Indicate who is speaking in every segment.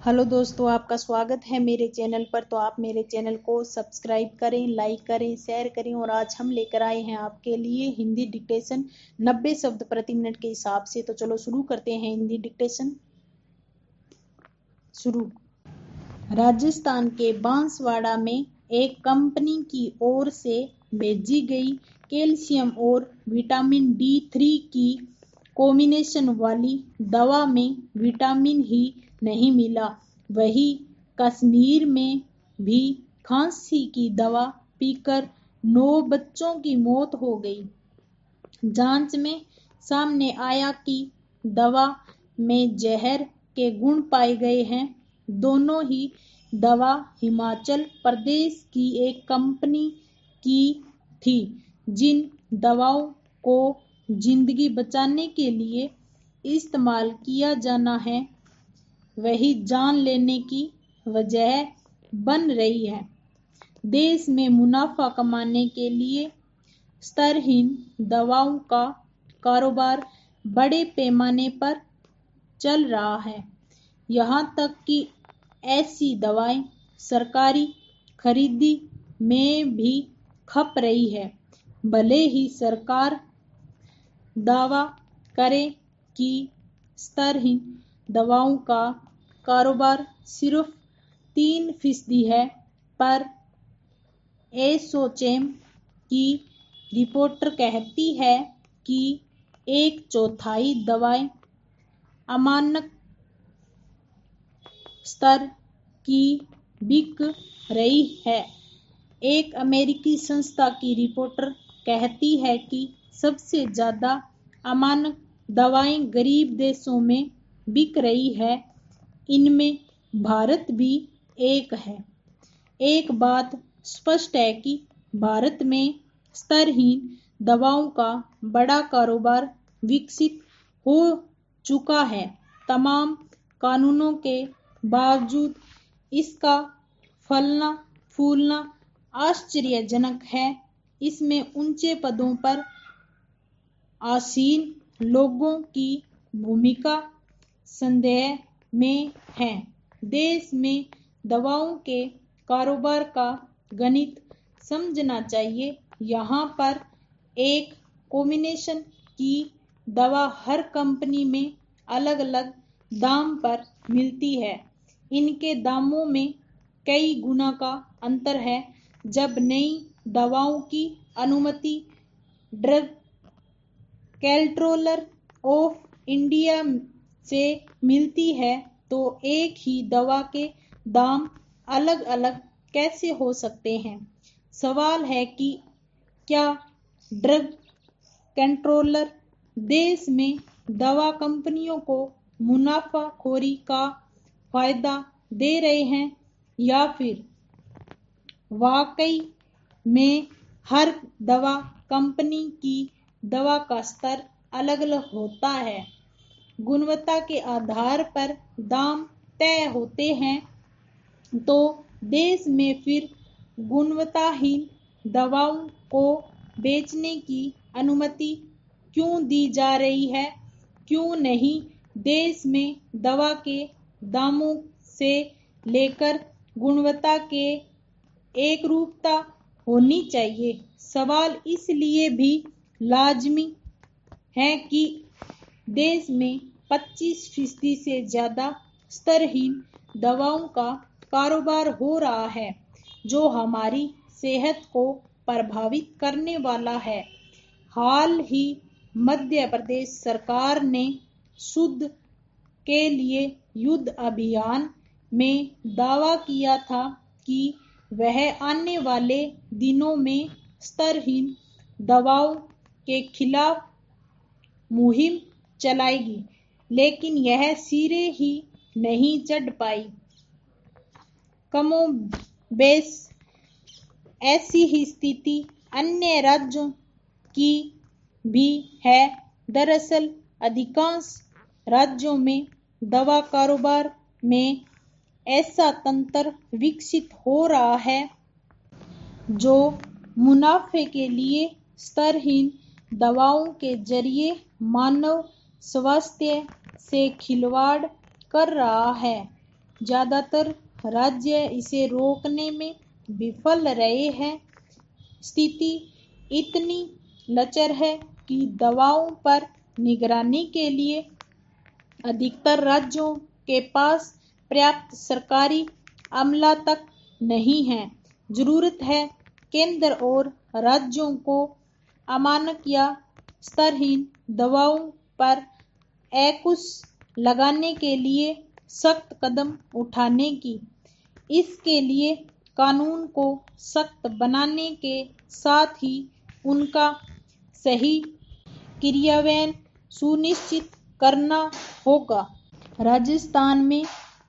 Speaker 1: Hello दोस्तों, आपका स्वागत है मेरे चैनल पर। तो आप मेरे चैनल को सब्सक्राइब करें, लाइक करें, शेयर करें। और आज हम लेकर आए हैं आपके लिए हिंदी डिक्टेशन 90 शब्द प्रति मिनट के हिसाब से। तो चलो शुरू करते हैं हिंदी डिक्टेशन। शुरू। राजस्थान के बांसवाड़ा में एक कंपनी की ओर से भेजी गई कैल्शियम और विटामिन D3 की कॉम्बिनेशन वाली दवा में विटामिन ही नहीं मिला। वहीं कश्मीर में भी खांसी की दवा पीकर 9 बच्चों की मौत हो गई। जांच में सामने आया कि दवा में जहर के गुण पाए गए हैं। दोनों ही दवा हिमाचल प्रदेश की एक कंपनी की थी। जिन दवाओं को जिंदगी बचाने के लिए इस्तेमाल किया जाना है, वही जान लेने की वजह बन रही है। देश में मुनाफा कमाने के लिए स्तरहीन दवाओं का कारोबार बड़े पैमाने पर चल रहा है। यहाँ तक कि ऐसी दवाएं सरकारी खरीदी में भी खप रही है। भले ही सरकार दावा करे कि स्तरहीन दवाओं का कारोबार सिर्फ 3% है, पर एसोचैम की रिपोर्ट कहती है कि 1/4 दवाएं अमानक स्तर की बिक रही है। एक अमेरिकी संस्था की रिपोर्ट कहती है कि सबसे ज्यादा अमानक दवाएं गरीब देशों में बिक रही है। इनमें भारत भी एक है। एक बात स्पष्ट है कि भारत में स्तरहीन दवाओं का बड़ा कारोबार विकसित हो चुका है। तमाम कानूनों के बावजूद इसका फलना फूलना आश्चर्यजनक है। इसमें ऊंचे पदों पर आसीन लोगों की भूमिका संदेह में है। देश में दवाओं के कारोबार का गणित समझना चाहिए। यहाँ पर एक कॉम्बिनेशन की दवा हर कंपनी में अलग अलग दाम पर मिलती है। इनके दामों में कई गुना का अंतर है। जब नई दवाओं की अनुमति ड्रग कंट्रोलर ऑफ इंडिया से मिलती है, तो एक ही दवा के दाम अलग अलग कैसे हो सकते हैं? सवाल है कि क्या ड्रग कंट्रोलर देश में दवा कंपनियों को मुनाफाखोरी का फायदा दे रहे हैं, या फिर वाकई में हर दवा कंपनी की दवा का स्तर अलग अलग होता है? गुणवत्ता के आधार पर दाम तय होते हैं, तो देश में फिर गुणवत्ताहीन दवाओं को बेचने की अनुमति क्यों दी जा रही है? क्यों नहीं देश में दवा के दामों से लेकर गुणवत्ता के एकरूपता होनी चाहिए? सवाल इसलिए भी लाजमी है कि देश में 25% से ज्यादा स्तरहीन दवाओं का कारोबार हो रहा है, जो हमारी सेहत को प्रभावित करने वाला है। हाल ही मध्य प्रदेश सरकार ने शुद्ध के लिए युद्ध अभियान में दावा किया था कि वह आने वाले दिनों में स्तरहीन दवाओं के खिलाफ मुहिम चलाएगी, लेकिन यह सिरे ही नहीं चढ़ पाई। कमोबेश ऐसी ही स्थिति अन्य राज्यों की भी है। दरअसल अधिकांश राज्यों में दवा कारोबार में ऐसा तंत्र विकसित हो रहा है जो मुनाफे के लिए स्तरहीन दवाओं के जरिए मानव स्वास्थ्य से खिलवाड़ कर रहा है। ज्यादातर राज्य इसे रोकने में विफल रहे हैं। स्थिति इतनी लचर है कि दवाओं पर निगरानी के लिए अधिकतर राज्यों के पास पर्याप्त सरकारी अमला तक नहीं है। जरूरत है केंद्र और राज्यों को अमानक या स्तरहीन दवाओं पर अंकुश लगाने के लिए सख्त कदम उठाने की। इसके लिए कानून को सख्त बनाने के साथ ही उनका सही क्रियान्वयन सुनिश्चित करना होगा। राजस्थान में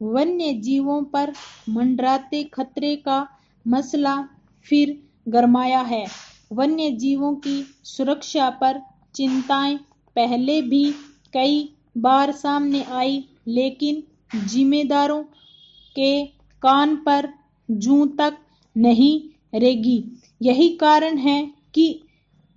Speaker 1: वन्य जीवों पर मंडराते खतरे का मसला फिर गरमाया है। वन्य जीवों की सुरक्षा पर चिंताएं पहले भी कई बार सामने आई, लेकिन जिम्मेदारों के कान पर जूं तक नहीं रेंगी। यही कारण है कि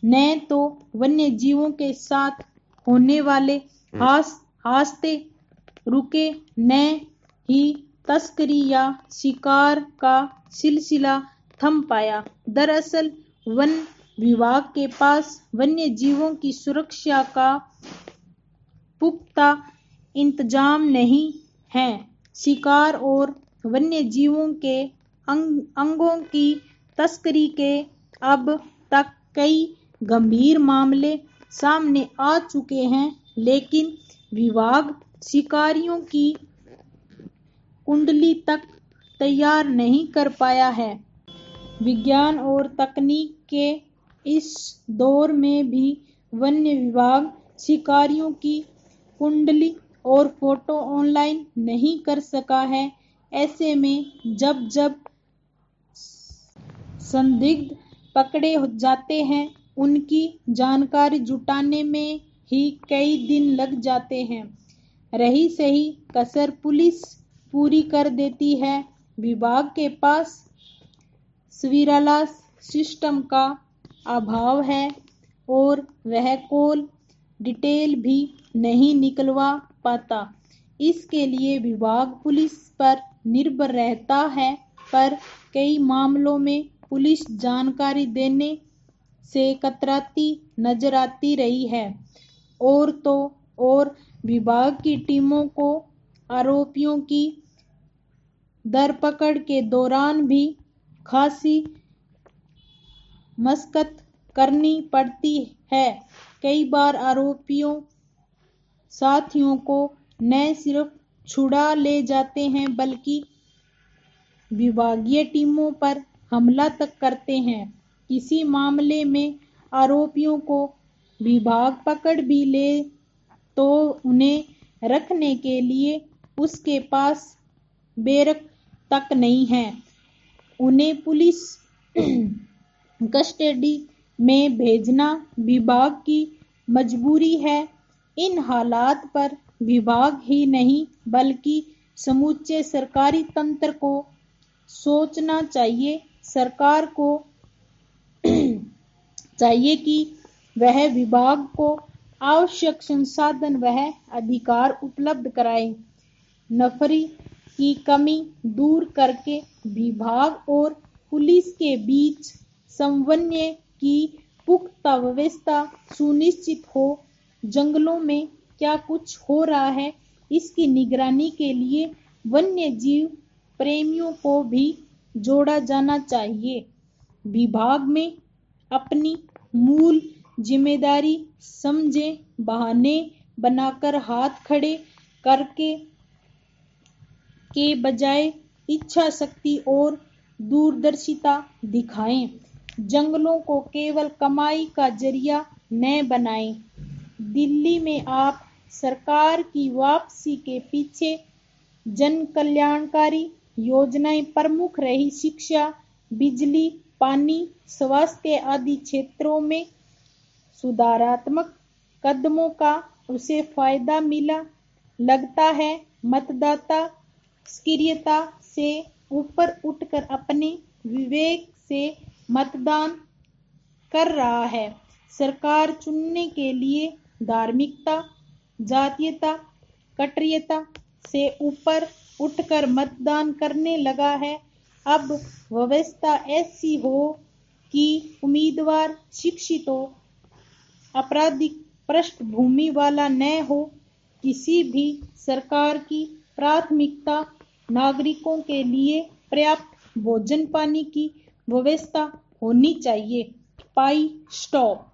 Speaker 1: न तो वन्य जीवों के साथ होने वाले हादसे रुके, न ही तस्करी या शिकार का सिलसिला थम पाया। दरअसल वन विभाग के पास वन्य जीवों की सुरक्षा का पुख्ता इंतजाम नहीं है। शिकार और वन्य जीवों के अंगों की तस्करी के अब तक कई गंभीर मामले सामने आ चुके हैं, लेकिन विभाग शिकारियों की कुंडली तक तैयार नहीं कर पाया है। विज्ञान और तकनीक के इस दौर में भी वन्य विभाग शिकारियों की कुंडली और फोटो ऑनलाइन नहीं कर सका है। ऐसे में जब संदिग्ध पकड़े जाते हैं, उनकी जानकारी जुटाने में ही कई दिन लग जाते हैं। रही सही कसर पुलिस पूरी कर देती है। विभाग के पास सर्विलांस सिस्टम का अभाव है और वह कॉल डिटेल भी नहीं निकलवा पाता। इसके लिए विभाग पुलिस पर निर्भर रहता है, पर कई मामलों में पुलिस जानकारी देने से कतराती नजर आती रही है। और तो और विभाग की टीमों को आरोपियों की धरपकड़ के दौरान भी खासी मशक्कत करनी पड़ती है। कई बार आरोपियों साथियों को न सिर्फ छुड़ा ले जाते हैं, बल्कि विभागीय टीमों पर हमला तक करते हैं। किसी मामले में आरोपियों को विभाग पकड़ भी ले तो उन्हें रखने के लिए उसके पास बैरक तक नहीं है। उन्हें पुलिस कस्टडी में भेजना विभाग की मजबूरी है। इन हालात पर विभाग ही नहीं, बल्कि समूचे सरकारी तंत्र को सोचना चाहिए। सरकार को चाहिए कि वह विभाग को आवश्यक संसाधन वह अधिकार उपलब्ध कराए। नफरी की कमी दूर करके विभाग और पुलिस के बीच समन्वय की पुख्ता व्यवस्था सुनिश्चित हो। जंगलों में क्या कुछ हो रहा है, इसकी निगरानी के लिए वन्य जीव प्रेमियों को भी जोड़ा जाना चाहिए। विभाग में अपनी मूल जिम्मेदारी समझे, बहाने बनाकर हाथ खड़े करके के बजाय इच्छा शक्ति और दूरदर्शिता दिखाएं। जंगलों को केवल कमाई का जरिया न बनाएं। दिल्ली में आप सरकार की वापसी के पीछे जन कल्याणकारी योजनाएं प्रमुख रही। शिक्षा, बिजली, पानी, स्वास्थ्य आदि क्षेत्रों में सुधारात्मक कदमों का उसे फायदा मिला। लगता है मतदाता सक्रियता से ऊपर उठकर अपने विवेक से मतदान कर रहा है। सरकार चुनने के लिए धार्मिकता, जातीयता, कट्टरता से ऊपर उठकर मतदान करने लगा है। अब व्यवस्था ऐसी हो कि उम्मीदवार शिक्षित हो, आपराधिक पृष्ठभूमि वाला न हो। किसी भी सरकार की प्राथमिकता नागरिकों के लिए पर्याप्त भोजन पानी की व्यवस्था होनी चाहिए। पाई स्टॉप।